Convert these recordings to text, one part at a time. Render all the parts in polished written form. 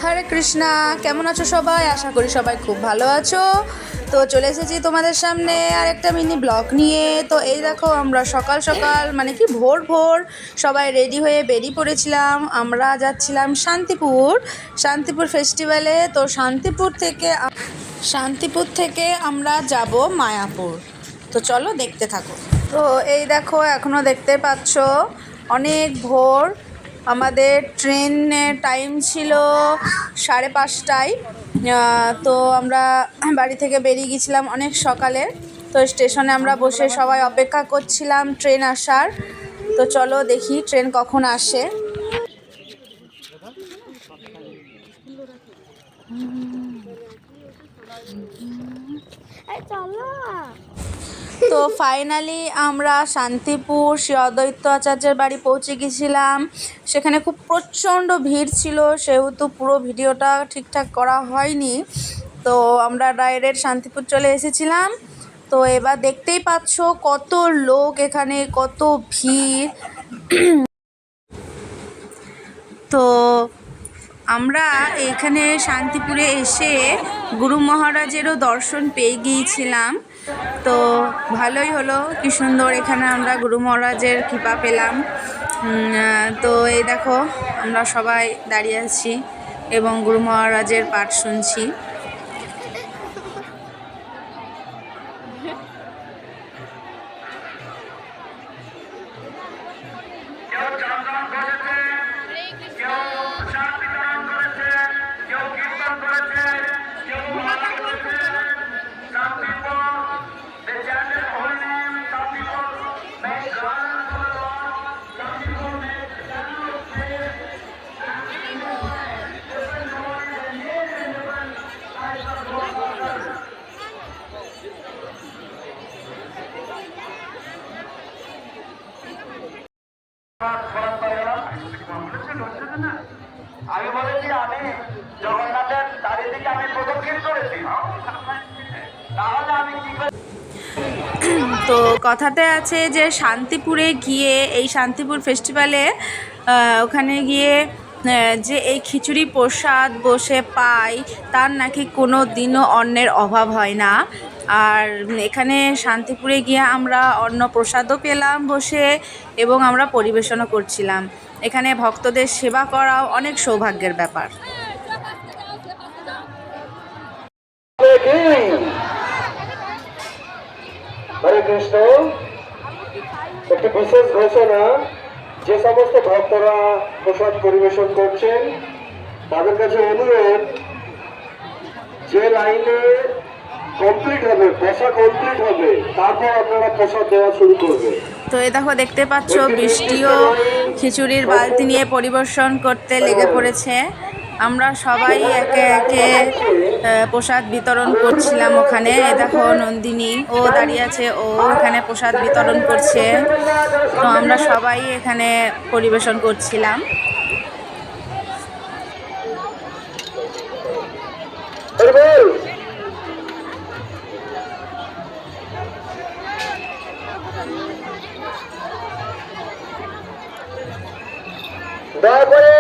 হরে কৃষ্ণা, কেমন আছো সবাই? আশা করি সবাই খুব ভালো আছো। তো চলে এসেছি তোমাদের সামনে আর একটা মিনি ব্লগ নিয়ে। তো এই দেখো, আমরা সকাল সকাল মানে কি ভোর ভোর সবাই রেডি হয়ে বেরিয়ে পড়েছিলাম। আমরা যাচ্ছিলাম শান্তিপুর ফেস্টিভ্যালে। তো শান্তিপুর থেকে আমরা যাব মায়াপুর। তো চলো দেখতে থাকো। তো এই দেখো, এখনও দেখতে পাচ্ছ অনেক ভোর। আমাদের ট্রেনের টাইম ছিল 5:30টায়। তো আমরা বাড়ি থেকে বেরিয়ে গেছিলাম অনেক সকালে। তো স্টেশনে আমরা বসে সবাই অপেক্ষা করছিলাম ট্রেন আসার। তো চলো দেখি ট্রেন কখন আসে। তো ফাইনালি আমরা শান্তিপুর শ্রী অদ্বৈত আচার্যের বাড়ি পৌঁছে গেছিলাম। সেখানে খুব প্রচণ্ড ভিড় ছিল, সেহেতু পুরো ভিডিওটা ঠিকঠাক করা হয়নি। তো আমরা ডাইরেক্ট শান্তিপুর চলে এসেছিলাম। তো এবার দেখতেই পাচ্ছ কত লোক এখানে, কত ভিড়। তো আমরা এখানে শান্তিপুরে এসে গুরু মহারাজেরও দর্শন পেয়ে গিয়েছিলাম। তো ভালোই হলো, কি সুন্দর এখানে আমরা গুরু মহারাজের কৃপা পেলাম। তো এই দেখো, আমরা সবাই দাঁড়িয়ে আছি এবং গুরু মহারাজের পাঠ শুনছি। আমি বলেছি আমি জগন্নাথের চারিদিকে আমি প্রদক্ষিণ করেছি, তাহলে আমি কি করে। তো কথাতে আছে যে শান্তিপুরে গিয়ে, এই শান্তিপুর ফেস্টিভ্যালে ওখানে গিয়ে যে এই খিচুড়ি প্রসাদ বসে পাই, তার নাকি কোনো দিনও অন্নের অভাব হয় না। আর এখানে শান্তিপুরে গিয়ে আমরা অন্ন প্রসাদও পেলাম বসে, এবং আমরা পরিবেশনও করছিলাম। এখানে ভক্তদের সেবা করাও অনেক সৌভাগ্যের ব্যাপার। হরে কৃষ্ণ। একটি বিশেষ ঘোষণা, যে সমস্ত ভক্তরা প্রসাদ পরিবেশন করছেন তাদের কাছে অনুরোধ, যে লাইনে কমপ্লিট হবে, বসা কমপ্লিট হবে, তারপর আপনারা প্রসাদ দেওয়া শুরু করবে। তো এই দেখো, দেখতে পাচ্ছ বৃষ্টিও খিচুড়ির বালতি নিয়ে পরিবেশন করতে লেগে পড়েছে। আমরা সবাই একে একে প্রসাদ বিতরণ করছিলাম ওখানে। এ দেখো নন্দিনী, ও দাঁড়িয়ে আছে, ও এখানে প্রসাদ বিতরণ করছে। তো আমরা সবাই এখানে পরিবেশন করছিলাম। দয়া করে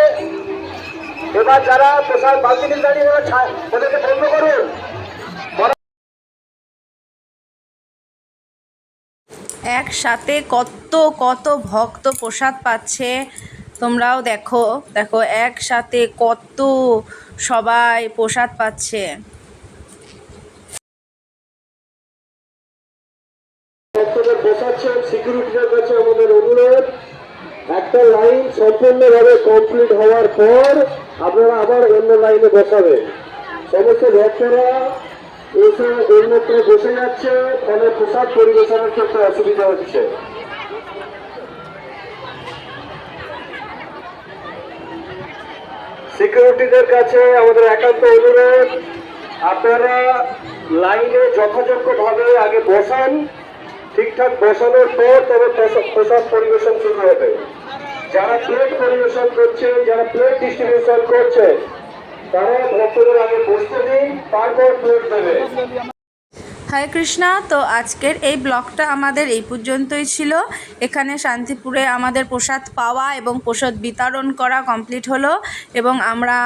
এবার যারা প্রসাদ বালতি নিয়ে দাঁড়িয়ে ওদেরকে বন্ধ করুন। একসাথে কত কত ভক্ত প্রসাদ পাচ্ছে, তোমরাও দেখো। দেখো একসাথে কত সবাই প্রসাদ পাচ্ছে। ভক্তদের বসাচ্ছেন, সিকিউরিটিদের কাছে আমাদের অনুরোধ, একটা লাইন সম্পূর্ণভাবে কমপ্লিট হওয়ার পর আপনারা আবার অন্য লাইনে বসাবেন। সমস্ত ভক্তরা এসে অন্যত্র বসে যাচ্ছে, ফলে প্রসাদ পরিবেশনের ক্ষেত্রে অসুবিধা হচ্ছে। সিকিউরিটিদের কাছে আমাদের একান্ত অনুরোধ, আপনারা লাইনে যথাযোগ্যভাবে আগে বসান। ঠিকঠাক বসানোর পর তবে প্রসাদ পরিবেশন শুরু হবে। যারা প্লেট পরিবেশন করছে, যারা প্লেট ডিস্ট্রিবিউশন করছে, তারা ভক্তদের আগে বসতে দিন, তারপর প্লেট দেবে। হরে কৃষ্ণা। তো আজকের এই ব্লগটা আমাদের এই পর্যন্তই ছিল। এখানে শান্তিপুরে আমাদের প্রসাদ পাওয়া এবং প্রসাদ বিতরণ করা কমপ্লিট হলো এবং আমরা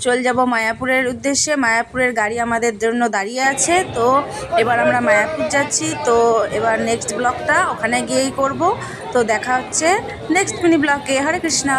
চলে যাব মায়াপুরের উদ্দেশ্যে। মায়াপুরের গাড়ি আমাদের জন্য দাঁড়িয়ে আছে। তো এবার আমরা মায়াপুর যাচ্ছি। তো এবার নেক্সট ব্লগটা ওখানে গিয়েই করব। তো দেখা হচ্ছে নেক্সট মিনি ব্লগে। হরে কৃষ্ণা।